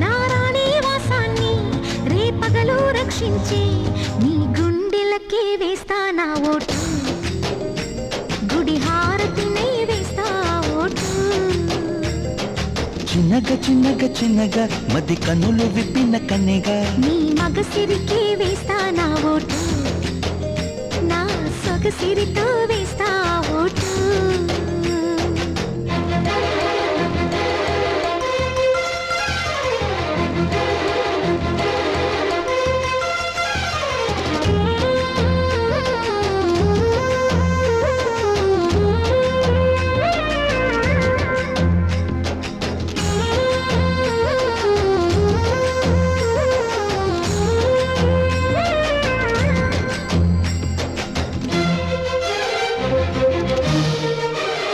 నారాణి వాసాన్ని రేపగలు రక్షించి నీ గుండెలకే వేస్తా నా ఓటు గుడి హారతినై వేస్తా ఓటు చిన్నగా చిన్నగా చిన్నగా మది కన్నులు విప్పిన కన్నెగా నీ మగసిరికే వేస్తా నా ఓటు నా సొగసిరితో వేస్తా